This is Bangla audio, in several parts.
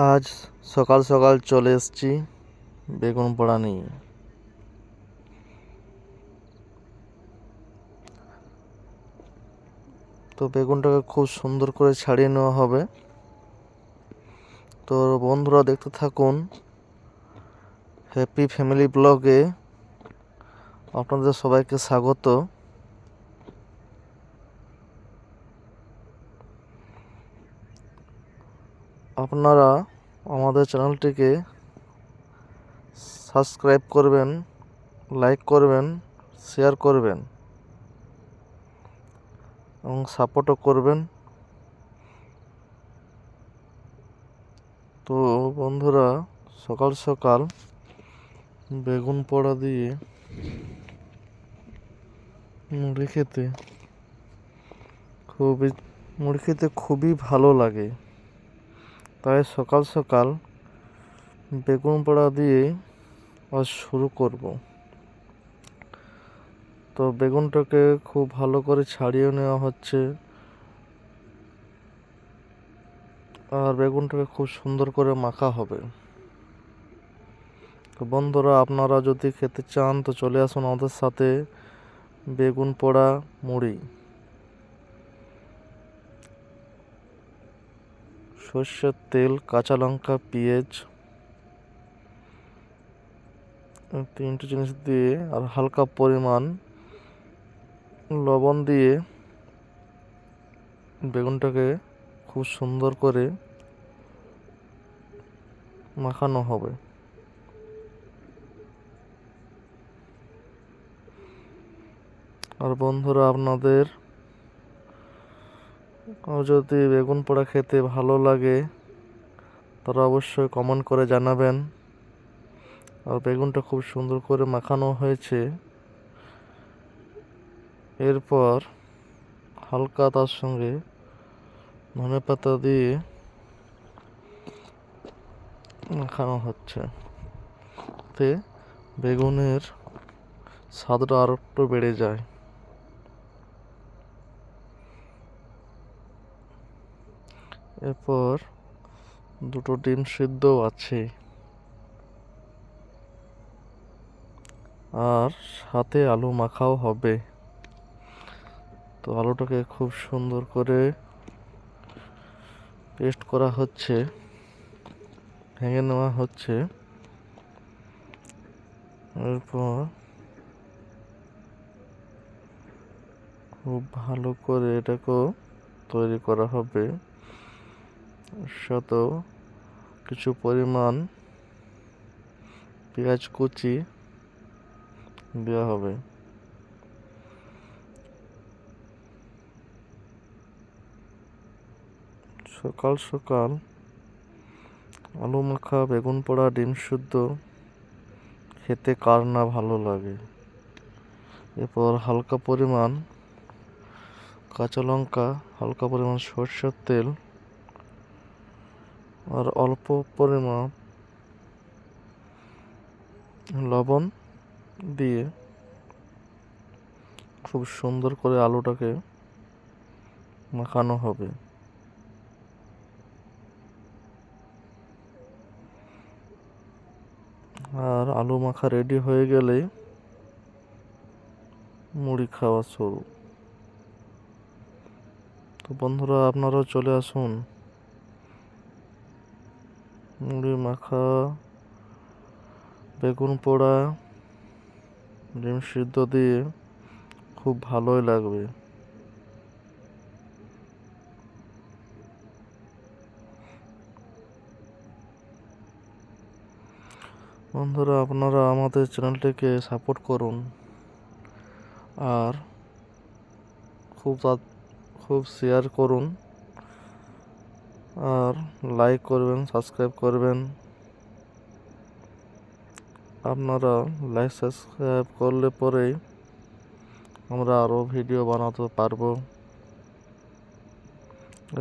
আজ সকাল সকাল চলে এসেছি বেগুন পোড়া নিয়ে। তো বেগুনটাকে খুব সুন্দর করে ছাড়িয়ে নেওয়া হবে। তো বন্ধুরা দেখতে থাকুন হ্যাপি ফ্যামিলি ব্লগে। আপনাদের সবাইকে স্বাগত। আপনারা আমাদের চ্যানেলটিকে সাবস্ক্রাইব করবেন, লাইক করবেন, শেয়ার করবেন এবং সাপোর্টও করবেন। তো বন্ধুরা, সকাল সকাল বেগুন পোড়া দিয়ে মুড়ি খেতে খুবই ভালো লাগে। তাই সকাল সকাল বেগুন পোড়া দিয়ে আজ শুরু করব। তো বেগুনটাকে খুব ভালো করে ছাড়িয়ে নেওয়া হচ্ছে আর বেগুনটাকে খুব সুন্দর করে মাখা হবে। তো বন্ধুরা, আপনারা যদি খেতে চান তো চলে আসুন আমাদের সাথে বেগুন পোড়া মুড়ি। সর্ষের তেল, কাঁচা লঙ্কা, পেঁয়াজ, তিনটে জিনিস দিয়ে আর হালকা পরিমাণ লবণ দিয়ে বেগুনটাকে খুব সুন্দর করে মাখানো হবে। আর বন্ধুরা, আপনাদের যদি বেগুন পোড়া খেতে ভালো লাগে তারা অবশ্যই কমেন্ট করে জানাবেন। আর বেগুনটা খুব সুন্দর করে মাখানো হয়েছে। এরপর হালকা তার সঙ্গে ধনেপাতা দিয়ে মাখানো হচ্ছে, তে বেগুনের স্বাদটা আর একটু বেড়ে যায়। এরপর দুটো ডিম সিদ্ধ আছে আর সাথে আলু মাখাও হবে। তো আলুটাকে খুব সুন্দর করে পেস্ট করা হচ্ছে, ভেঙে নেওয়া হচ্ছে। এরপর খুব ভালো করে এটাকেও তৈরি করা হবে। সাথেও কিছু পরিমাণ পেঁয়াজ কুচি দেওয়া হবে। সকাল সকাল আলু মাখা, বেগুন পোড়া, ডিম সিদ্ধ খেতে কার না ভালো লাগে। এরপর হালকা পরিমাণ কাঁচা লঙ্কা, হালকা পরিমাণ সরষের তেল আর অল্প পরিমাণ লবণ দিয়ে খুব সুন্দর করে আলুটাকে মাখানো হবে। আর আলু মাখা রেডি হয়ে গেলেই মুড়ি খাওয়া শুরু। তো বন্ধুরা, আপনারাও চলে আসুন মুড়ি মাখা, বেগুন পোড়া, ডিম সিদ্ধ দিয়ে খুব ভালোই লাগবে। বন্ধুরা, আপনারা আমাদের চ্যানেলটিকে সাপোর্ট করুন আর খুব শেয়ার করুন আর লাইক করবেন, সাবস্ক্রাইব করবেন। আপনারা লাইক সাবস্ক্রাইব করলে পরেই আমরা আরও ভিডিও বানাতে পারবো।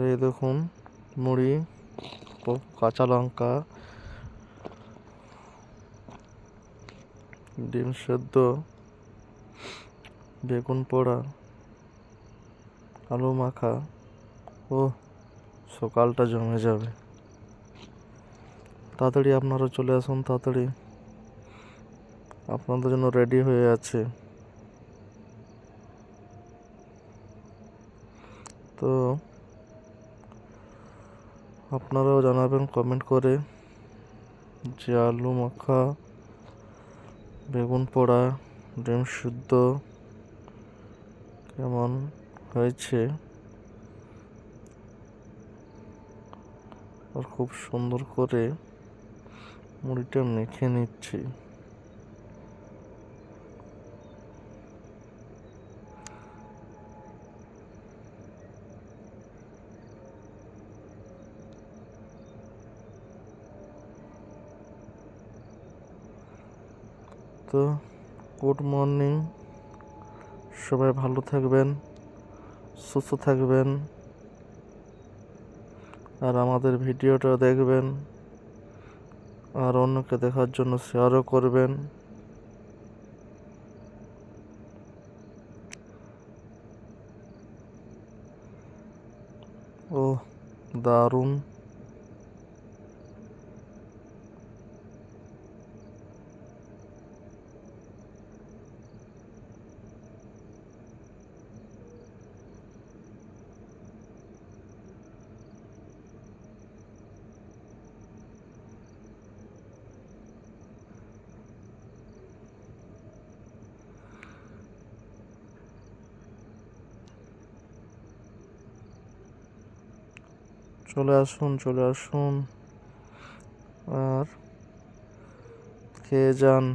এই দেখুন মুড়ি, কাঁচা লঙ্কা, ডিম সেদ্ধ, বেগুন পোড়া, আলু মাখা। ও সকালটা জমে যাবে। তাড়াতাড়ি আপনারা চলে আসুন, তাড়াতাড়ি আপনাদের জন্য রেডি হয়ে আছে। তো আপনারাও জানাবেন কমেন্ট করে যে আলু মাখা, বেগুন পোড়া, ডিম সিদ্ধ কেমন হয়েছে। আর খুব সুন্দর করে মুড়িটা মেখে নিচ্ছি। তো গুড মর্নিং, সবাই ভালো থাকবেন, সুস্থ থাকবেন, আর আমাদের ভিডিওটা দেখবেন, আর অন্যকে দেখার জন্য শেয়ারও করবেন। ও দারুণ! চলে আসুন, চলে আসুন আর খেয়ে যান।